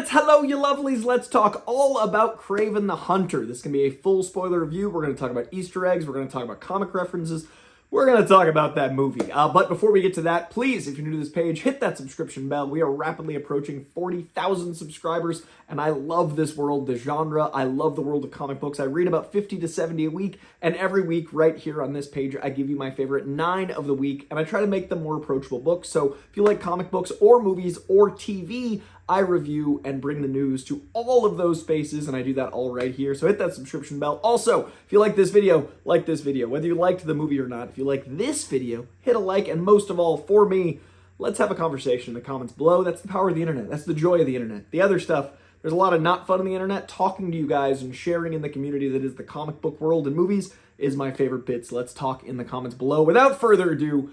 minutes. Hello, you lovelies. Let's talk all about Kraven the Hunter. This can be a full spoiler review. We're going to talk about Easter eggs. We're going to talk about comic references. We're going to talk about that movie. But before we get to that, please, if you're new to this page, hit that subscription bell. We are rapidly approaching 40,000 subscribers, and I love this world, the genre. I love the world of comic books. I read about 50 to 70 a week, and every week right here on this page, I give you my favorite 9 of the week, and I try to make them more approachable books. So if you like comic books or movies or TV, I review and bring the news to all of those spaces, and I do that all right here. So hit that subscription bell. Also, if you like this video, like this video. Whether you liked the movie or not, if you like this video, hit a like, and most of all, for me, let's have a conversation in the comments below. That's the power of the internet. That's the joy of the internet. The other stuff, there's a lot of not fun on the internet. Talking to you guys and sharing in the community that is the comic book world and movies is my favorite bits. Let's talk in the comments below. Without further ado,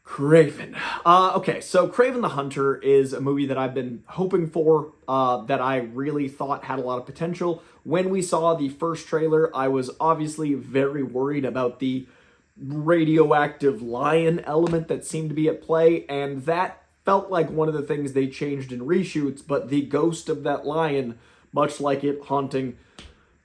Kraven. Okay, so Kraven the Hunter is a movie that I've been hoping for, that I really thought had a lot of potential. When we saw the first trailer, I was obviously very worried about the radioactive lion element that seemed to be at play, and that felt like one of the things they changed in reshoots, but the ghost of that lion, much like it haunting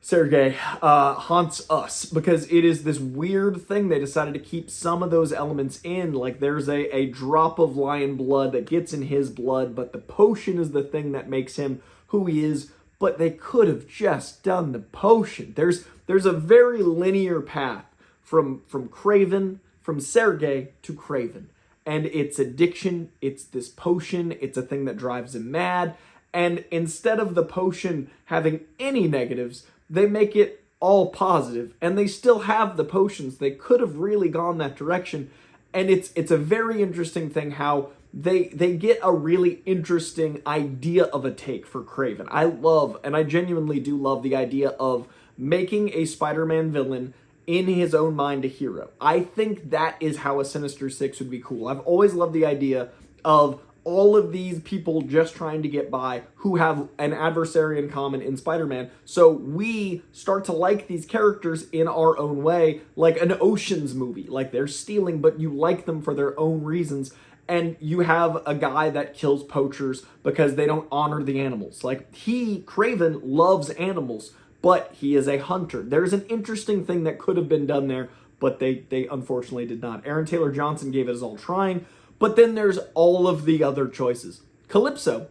Sergei, haunts us, because it is this weird thing. They decided to keep some of those elements in, like there's a drop of lion blood that gets in his blood, but the potion is the thing that makes him who he is, but they could have just done the potion. There's a very linear path from Kraven, from Sergei to Kraven, and it's addiction, it's this potion, it's a thing that drives him mad, and instead of the potion having any negatives, they make it all positive, and they still have the potions. They could have really gone that direction, and it's a very interesting thing how they get a really interesting idea of a take for Kraven. I love, and I genuinely do love, the idea of making a Spider-Man villain in his own mind a hero. I think that is how a Sinister Six would be cool. I've always loved the idea of all of these people just trying to get by who have an adversary in common in Spider-Man. So we start to like these characters in our own way, like an Ocean's movie. Like they're stealing, but you like them for their own reasons. And you have a guy that kills poachers because they don't honor the animals. Like Kraven loves animals, but he is a hunter. There's an interesting thing that could have been done there, but they unfortunately did not. Aaron Taylor Johnson gave it his all trying. But then there's all of the other choices. Calypso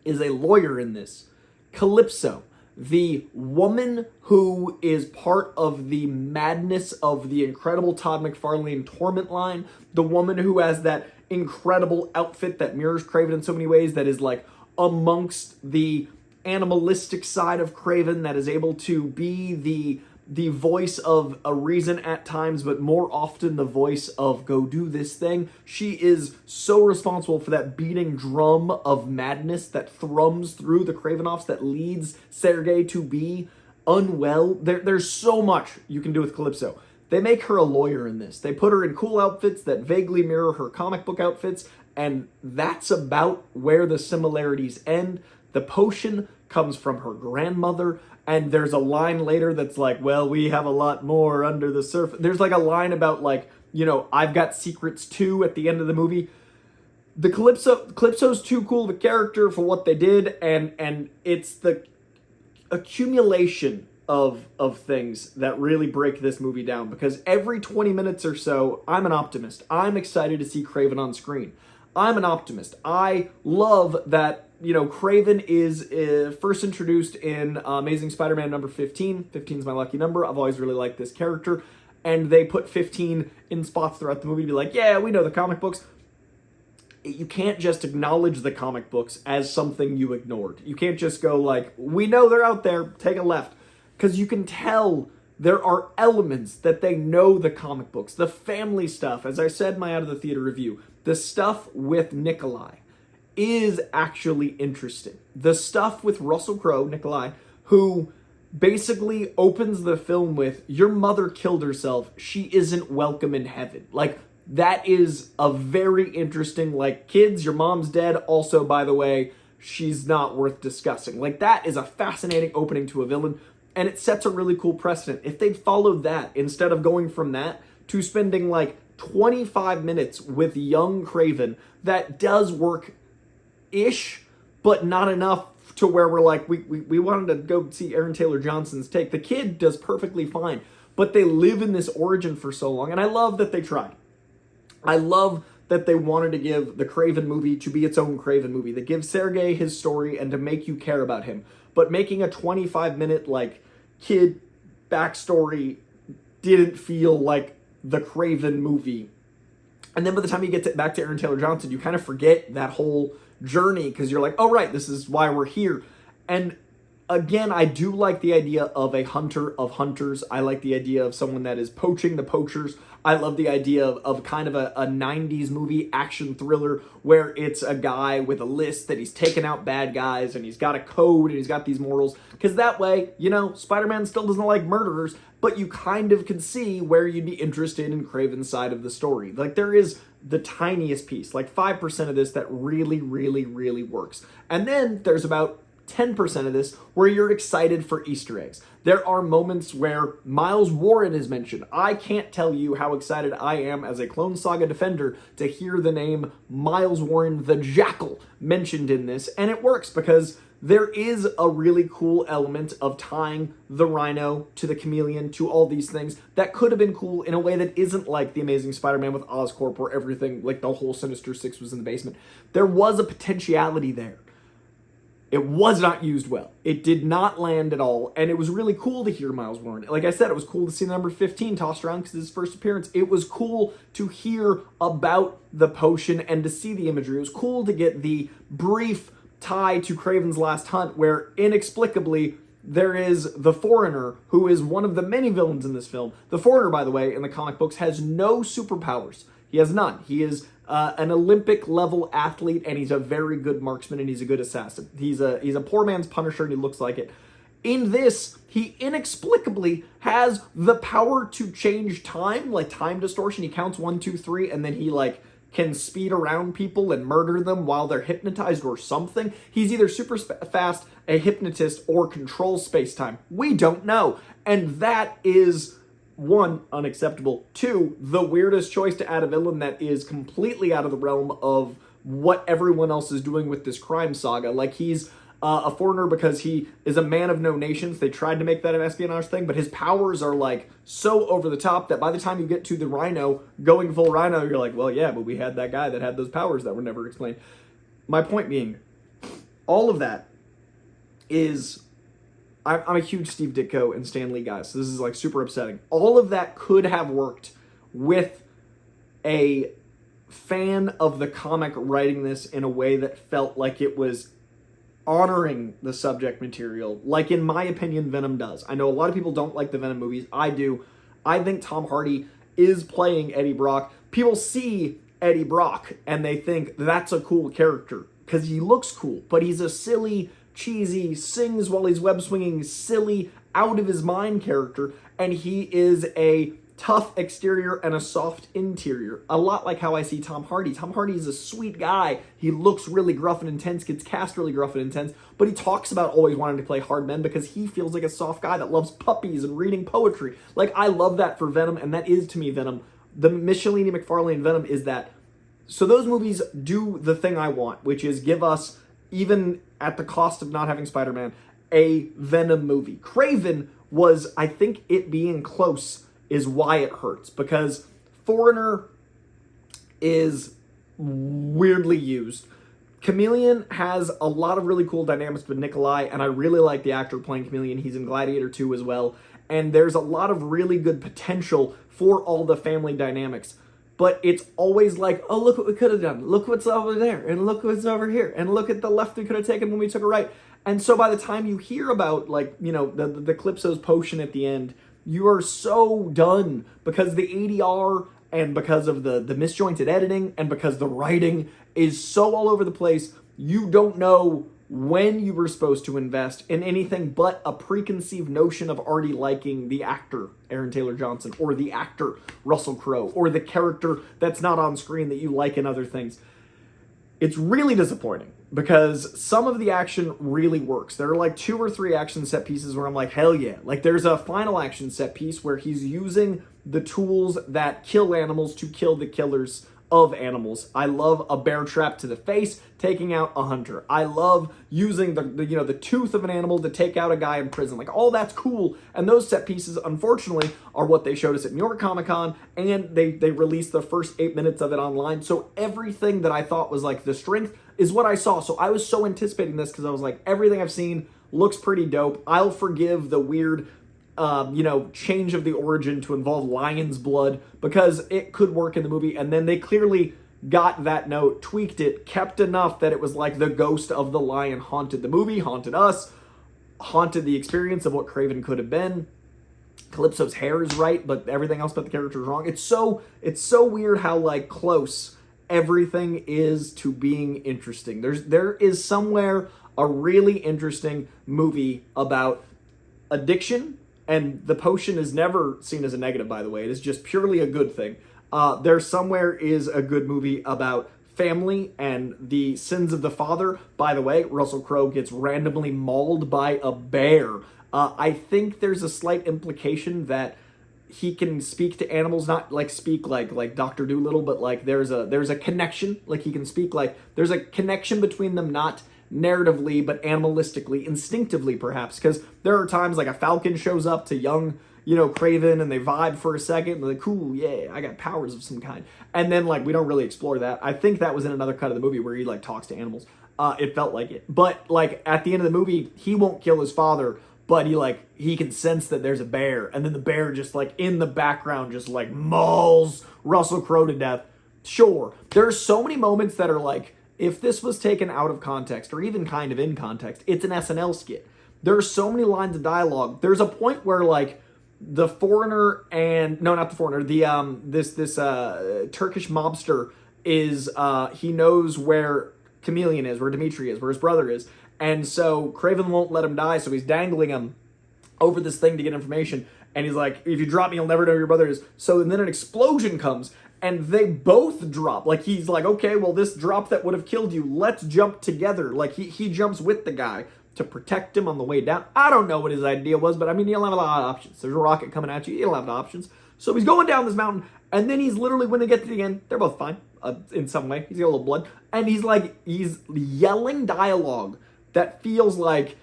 is a lawyer in this. Calypso, the woman who is part of the madness of the incredible Todd McFarlane Torment line, the woman who has that incredible outfit that mirrors Kraven in so many ways, that is like amongst the animalistic side of Kraven, that is able to be the voice of a reason at times, but more often the voice of go do this thing. She is so responsible for that beating drum of madness that thrums through the Kravenoffs, that leads Sergei to be unwell. There's so much you can do with Calypso. They make her a lawyer in this. They put her in cool outfits that vaguely mirror her comic book outfits, and that's about where the similarities end. The potion comes from her grandmother, and there's a line later that's like, well, we have a lot more under the surface. There's like a line about like, you know, I've got secrets too at the end of the movie. The Calypso's too cool of a character for what they did, and it's the accumulation of things that really break this movie down, because every 20 minutes or so, I'm an optimist. I'm excited to see Kraven on screen. I'm an optimist. I love that, you know, Kraven is first introduced in Amazing Spider-Man number 15. 15 is my lucky number. I've always really liked this character. And they put 15 in spots throughout the movie to be like, yeah, we know the comic books. You can't just acknowledge the comic books as something you ignored. You can't just go like, we know they're out there, take a left. Because you can tell there are elements that they know the comic books. The family stuff, as I said in my Out of the Theater review, the stuff with Nikolai is actually interesting. The stuff with Russell Crowe, Nikolai, who basically opens the film with, your mother killed herself, she isn't welcome in heaven. Like, that is a very interesting, like, kids, your mom's dead, also, by the way, she's not worth discussing. Like, that is a fascinating opening to a villain, and it sets a really cool precedent. If they'd followed that, instead of going from that to spending, like, 25 minutes with young Kraven, that does work-ish, but not enough to where we're like, we wanted to go see Aaron Taylor Johnson's take. The kid does perfectly fine, but they live in this origin for so long, and I love that they tried. I love that they wanted to give the Kraven movie to be its own Kraven movie, that gives Sergei his story and to make you care about him. But making a 25-minute, like, kid backstory didn't feel like the Kraven movie. And then by the time you get back to Aaron Taylor Johnson, you kind of forget that whole journey because you're like, oh, right, this is why we're here. And again, I do like the idea of a hunter of hunters. I like the idea of someone that is poaching the poachers. I love the idea of kind of a 90s movie action thriller where it's a guy with a list that he's taken out bad guys and he's got a code and he's got these morals. Because that way, you know, Spider-Man still doesn't like murderers, but you kind of can see where you'd be interested in Kraven's side of the story. Like, there is the tiniest piece, like 5% of this that really, really, really works. And then there's about 10% of this where you're excited for Easter eggs. There are moments where Miles Warren is mentioned. I can't tell you how excited I am as a Clone Saga defender to hear the name Miles Warren the Jackal mentioned in this, and it works because there is a really cool element of tying the Rhino to the Chameleon to all these things that could have been cool in a way that isn't like The Amazing Spider-Man with Oscorp where everything, like the whole Sinister Six was in the basement. There was a potentiality there. It was not used well. It did not land at all, and it was really cool to hear Miles Warren. Like I said, it was cool to see number 15 tossed around because his first appearance. It was cool to hear about the potion and to see the imagery. It was cool to get the brief tie to Kraven's Last Hunt where inexplicably there is the Foreigner, who is one of the many villains in this film. The Foreigner, by the way, in the comic books has no superpowers. He has none. He is an Olympic-level athlete, and he's a very good marksman, and he's a good assassin. He's a poor man's Punisher, and he looks like it. In this, he inexplicably has the power to change time, like time distortion. He counts 1, 2, 3, and then he, like, can speed around people and murder them while they're hypnotized or something. He's either super fast, a hypnotist, or controls space-time. We don't know. And that is... 1, unacceptable. 2, the weirdest choice to add a villain that is completely out of the realm of what everyone else is doing with this crime saga. Like, he's a foreigner because he is a man of no nations. They tried to make that an espionage thing, but his powers are, like, so over the top that by the time you get to the Rhino, going full Rhino, you're like, well, yeah, but we had that guy that had those powers that were never explained. My point being, all of that is... I'm a huge Steve Ditko and Stan Lee guy, so this is like super upsetting. All of that could have worked with a fan of the comic writing this in a way that felt like it was honoring the subject material, like in my opinion Venom does. I know a lot of people don't like the Venom movies. I do. I think Tom Hardy is playing Eddie Brock. People see Eddie Brock and they think that's a cool character because he looks cool, but he's a silly, cheesy, sings while he's web swinging, silly, out of his mind character, and he is a tough exterior and a soft interior. A lot like how I see Tom Hardy. Tom Hardy is a sweet guy. He looks really gruff and intense, gets cast really gruff and intense, but he talks about always wanting to play hard men because he feels like a soft guy that loves puppies and reading poetry. Like, I love that for Venom, and that is, to me, Venom. The Michelini McFarlane Venom is that. So those movies do the thing I want, which is give us, even at the cost of not having Spider-Man, a Venom movie. Kraven was, I think it being close is why it hurts, because Foreigner is weirdly used. Chameleon has a lot of really cool dynamics with Nikolai, and I really like the actor playing Chameleon. He's in Gladiator 2 as well, and there's a lot of really good potential for all the family dynamics. But it's always like, oh, look what we could have done. Look what's over there, and look what's over here, and look at the left we could have taken when we took a right. And so by the time you hear about, like, you know, the Calypso's potion at the end, you are so done because the ADR and because of the misjointed editing and because the writing is so all over the place, you don't know when you were supposed to invest in anything but a preconceived notion of already liking the actor, Aaron Taylor Johnson, or the actor, Russell Crowe, or the character that's not on screen that you like in other things. It's really disappointing because some of the action really works. There are like 2 or 3 action set pieces where I'm like, hell yeah. Like, there's a final action set piece where he's using the tools that kill animals to kill the killers of animals. I love a bear trap to the face taking out a hunter. I love using the tooth of an animal to take out a guy in prison. Like, all that's cool, and those set pieces, unfortunately, are what they showed us at New York Comic Con, and they released the first 8 minutes of it online. So everything that I thought was like the strength is what I saw. So I was so anticipating this because I was like, everything I've seen looks pretty dope. I'll forgive the weird change of the origin to involve lion's blood because it could work in the movie. And then they clearly got that note, tweaked it, kept enough that it was like the ghost of the lion haunted the movie, haunted us, haunted the experience of what Kraven could have been. Calypso's hair is right, but everything else about the character is wrong. It's so weird how like close everything is to being interesting. There is somewhere a really interesting movie about addiction. And the potion is never seen as a negative, by the way. It is just purely a good thing. There somewhere is a good movie about family and the sins of the father. By the way, Russell Crowe gets randomly mauled by a bear. I think there's a slight implication that he can speak to animals, not like speak like Dr. Dolittle, but like there's a connection. Like he can speak, like there's a connection between them, not narratively, but animalistically, instinctively, perhaps, because there are times like a falcon shows up to young, Kraven, and they vibe for a second, and they're like, cool, yeah, I got powers of some kind, and then like we don't really explore that. I think that was in another cut of the movie where he like talks to animals. It felt like it, but like at the end of the movie, he won't kill his father, but he can sense that there's a bear, and then the bear just like in the background just like mauls Russell Crowe to death. Sure, there are so many moments that are like, if this was taken out of context, or even kind of in context, it's an SNL skit. There are so many lines of dialogue. There's a point where, like, the foreigner and... No, not the foreigner. This Turkish mobster is... he knows where Chameleon is, where Dimitri is, where his brother is. And so Kraven won't let him die, so he's dangling him over this thing to get information. And he's like, if you drop me, you'll never know who your brother is. So then an explosion comes, and they both drop. Like, he's like, okay, well, this drop that would have killed you, let's jump together. Like, he jumps with the guy to protect him on the way down. I don't know what his idea was, but I mean, he'll have a lot of options. There's a rocket coming at you, he'll have options. So he's going down this mountain, and then he's literally, when they get to the end, they're both fine, in some way. He's got a little blood. And he's yelling dialogue that feels like,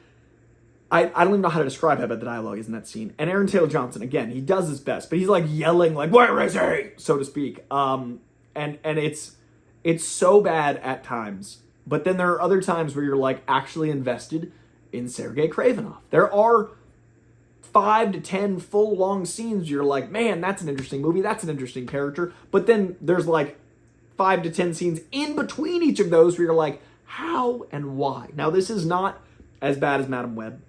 I don't even know how to describe how bad the dialogue is in that scene. And Aaron Taylor Johnson, again, he does his best, but he's like yelling, like, where is he? So to speak. And it's so bad at times. But then there are other times where you're like actually invested in Sergei Kravinoff. There are 5 to 10 full long scenes you're like, man, that's an interesting movie, that's an interesting character. But then there's like 5 to 10 scenes in between each of those where you're like, how and why? Now, this is not as bad as Madame Web.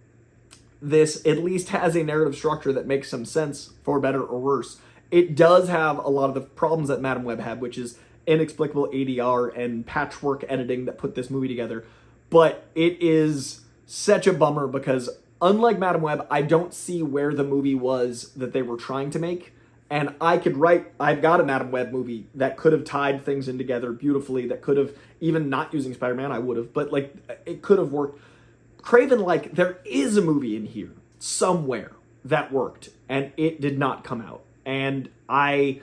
This at least has a narrative structure that makes some sense, for better or worse. It does have a lot of the problems that Madame Web had, which is inexplicable ADR and patchwork editing that put this movie together. But it is such a bummer because, unlike Madame Web, I don't see where the movie was that they were trying to make. And I've got a Madame Web movie that could have tied things in together beautifully, that could have, even not using Spider-Man, I would have, but like, it could have worked. Kraven, like, there is a movie in here somewhere that worked, and it did not come out. And they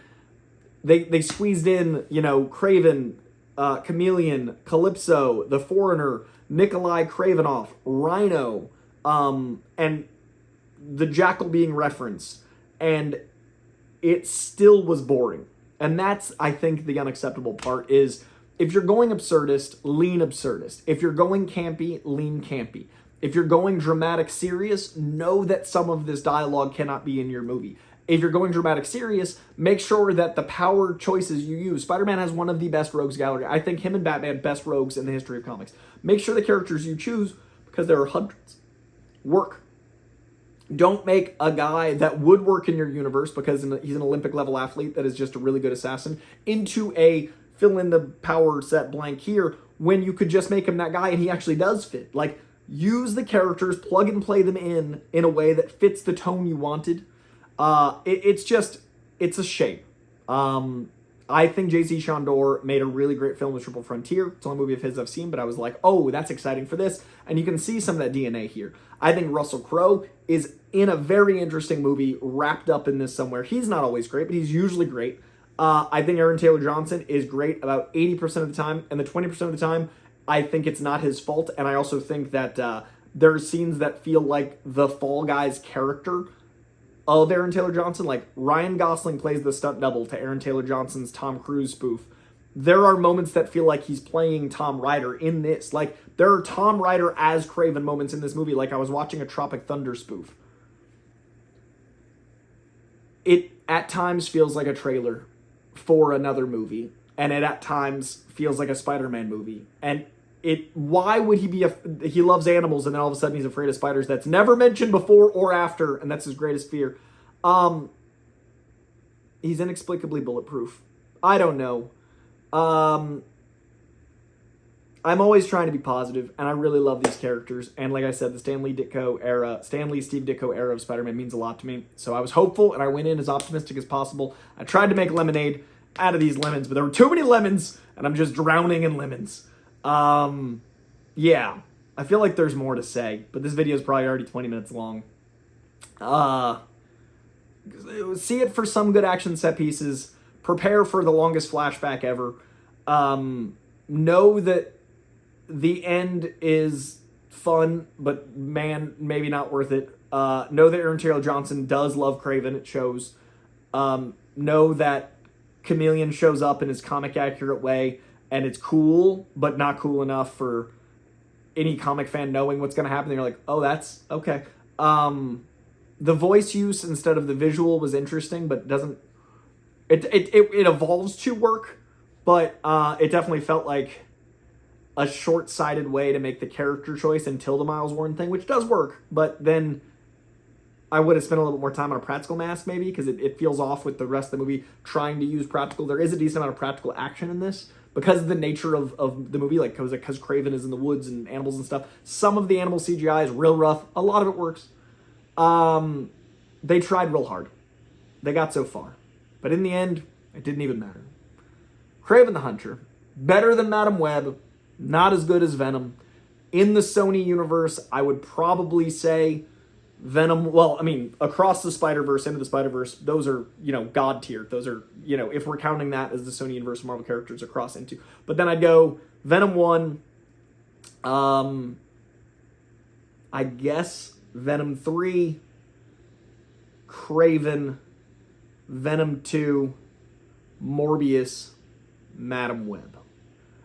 squeezed in, Kraven, Chameleon, Calypso, The Foreigner, Nikolai Kravinoff, Rhino, and the Jackal being referenced, and it still was boring. And that's, I think, the unacceptable part is, if you're going absurdist, lean absurdist. If you're going campy, lean campy. If you're going dramatic serious, know that some of this dialogue cannot be in your movie. If you're going dramatic serious, make sure that the power choices you use. Spider-Man has one of the best rogues gallery. I think him and Batman, best rogues in the history of comics. Make sure the characters you choose, because there are hundreds, work. Don't make a guy that would work in your universe, because he's an Olympic-level athlete that is just a really good assassin, into a fill in the power set blank here, when you could just make him that guy and he actually does fit. Like, use the characters, plug and play them in a way that fits the tone you wanted. It's a shame. I think J.C. Chandor made a really great film with Triple Frontier. It's the only movie of his I've seen, but I was like, oh, that's exciting for this. And you can see some of that DNA here. I think Russell Crowe is in a very interesting movie wrapped up in this somewhere. He's not always great, but he's usually great. I think Aaron Taylor Johnson is great about 80% of the time, and the 20% of the time, I think it's not his fault. And I also think that there are scenes that feel like the Fall Guys character of Aaron Taylor Johnson. Like Ryan Gosling plays the stunt double to Aaron Taylor Johnson's Tom Cruise spoof. There are moments that feel like he's playing Tom Rider in this. Like, there are Tom Rider as Kraven moments in this movie, like I was watching a Tropic Thunder spoof. It, at times, feels like a trailer for another movie. And it, at times, feels like a Spider-Man movie. And why would he be, he loves animals, and then all of a sudden he's afraid of spiders? That's never mentioned before or after, and that's his greatest fear. He's inexplicably bulletproof. I don't know. I'm always trying to be positive, and I really love these characters. And like I said, the Stan Lee, Steve Ditko era of Spider-Man means a lot to me. So I was hopeful, and I went in as optimistic as possible. I tried to make lemonade out of these lemons, but there were too many lemons, and I'm just drowning in lemons. Yeah, I feel like there's more to say, but this video is probably already 20 minutes long. See it for some good action set pieces. Prepare for the longest flashback ever. Know that the end is fun, but man, maybe not worth it. Know that Aaron Taylor Johnson does love Kraven. It shows. Know that Chameleon shows up in his comic accurate way, and it's cool, but not cool enough for any comic fan knowing what's going to happen. They're like, oh, that's okay. The voice use instead of the visual was interesting, but doesn't. It evolves to work, but it definitely felt like a short-sighted way to make the character choice until the Miles Warren thing, which does work, but then I would have spent a little bit more time on a practical mask, maybe, because it feels off with the rest of the movie trying to use practical. There is a decent amount of practical action in this, because of the nature of the movie, like, because Kraven is in the woods and animals and stuff. Some of the animal CGI is real rough. A lot of it works. They tried real hard. They got so far. But in the end, it didn't even matter. Kraven the Hunter. Better than Madame Web. Not as good as Venom. In the Sony universe, I would probably say Venom, well, I mean, Across the Spider-Verse, Into the Spider-Verse, those are, God tier. Those are, if we're counting that as the Sony universe of Marvel characters across into. But then I'd go Venom 1, I guess Venom 3, Kraven, Venom 2, Morbius, Madame Web.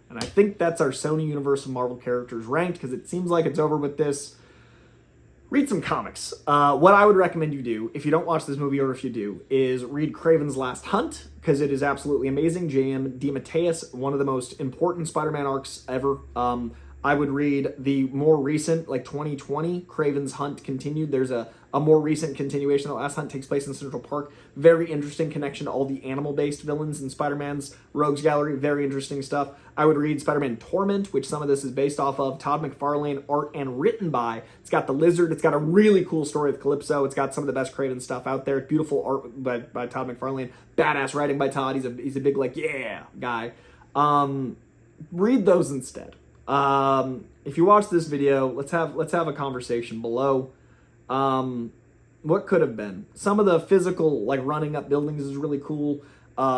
And I think that's our Sony universe of Marvel characters ranked, because it seems like it's over with this. Read some comics. What I would recommend you do, if you don't watch this movie or if you do, is read Kraven's Last Hunt, because it is absolutely amazing. J.M. DeMatteis, one of the most important Spider-Man arcs ever. I would read the more recent, like 2020, Kraven's Hunt Continued. There's a more recent continuation. The Last Hunt takes place in Central Park. Very interesting connection to all the animal-based villains in Spider-Man's Rogues Gallery. Very interesting stuff. I would read Spider-Man Torment, which some of this is based off of. Todd McFarlane, art and written by. It's got the Lizard. It's got a really cool story with Calypso. It's got some of the best Kraven stuff out there. Beautiful art by Todd McFarlane. Badass writing by Todd. He's a big, yeah guy. Read those instead. If you watch this video, let's have a conversation below. What could have been? Some of the physical, like running up buildings, is really cool.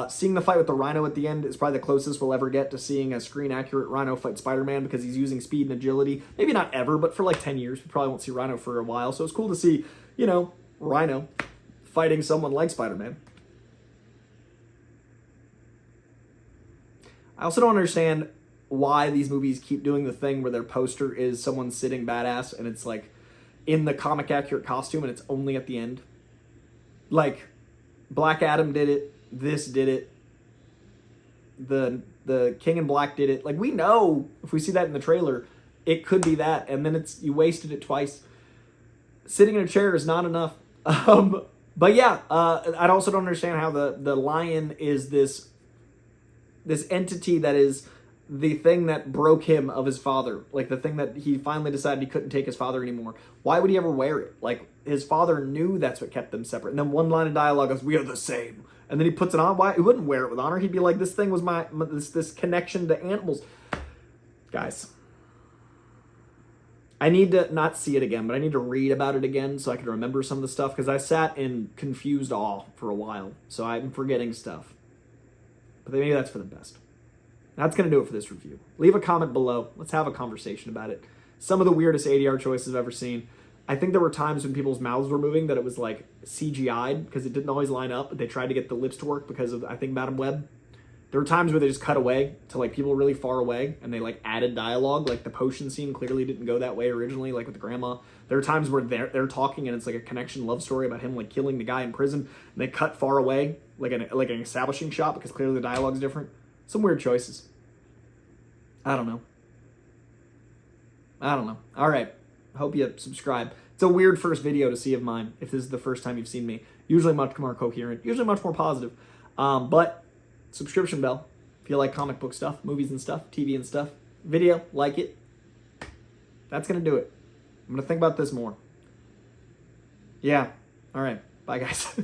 Seeing the fight with the Rhino at the end is probably the closest we'll ever get to seeing a screen-accurate Rhino fight Spider-Man, because he's using speed and agility. Maybe not ever, but for like 10 years. We probably won't see Rhino for a while. So it's cool to see, Rhino fighting someone like Spider-Man. I also don't understand why these movies keep doing the thing where their poster is someone sitting badass and it's like in the comic accurate costume and it's only at the end. Like Black Adam did it, this did it, the King in Black did it. Like, we know if we see that in the trailer, it could be that, and then you wasted it twice. Sitting in a chair is not enough. But yeah, I also don't understand how the lion is this entity that is the thing that broke him of his father. Like, the thing that he finally decided he couldn't take his father anymore. Why would he ever wear it? Like, his father knew that's what kept them separate. And then one line of dialogue goes, "We are the same." And then he puts it on. Why? He wouldn't wear it with honor. He'd be like, this thing was this connection to animals. Guys, I need to not see it again, but I need to read about it again so I can remember some of the stuff, because I sat in confused awe for a while. So I'm forgetting stuff. But maybe that's for the best. That's going to do it for this review. Leave a comment below. Let's have a conversation about it. Some of the weirdest ADR choices I've ever seen. I think there were times when people's mouths were moving that it was like CGI'd because it didn't always line up. But they tried to get the lips to work because of, I think, Madame Web. There were times where they just cut away to like people really far away and they like added dialogue. Like the potion scene clearly didn't go that way originally, like with the grandma. There are times where they're talking and it's like a connection love story about him like killing the guy in prison. And they cut far away, like an establishing shot because clearly the dialogue's different. Some weird choices. I don't know. All right. Hope you subscribe. It's a weird first video to see of mine if this is the first time you've seen me. Usually much more coherent, usually much more positive. But subscription bell if you like comic book stuff, movies and stuff, TV and stuff. Video, like it. That's going to do it. I'm going to think about this more. Yeah. All right. Bye, guys.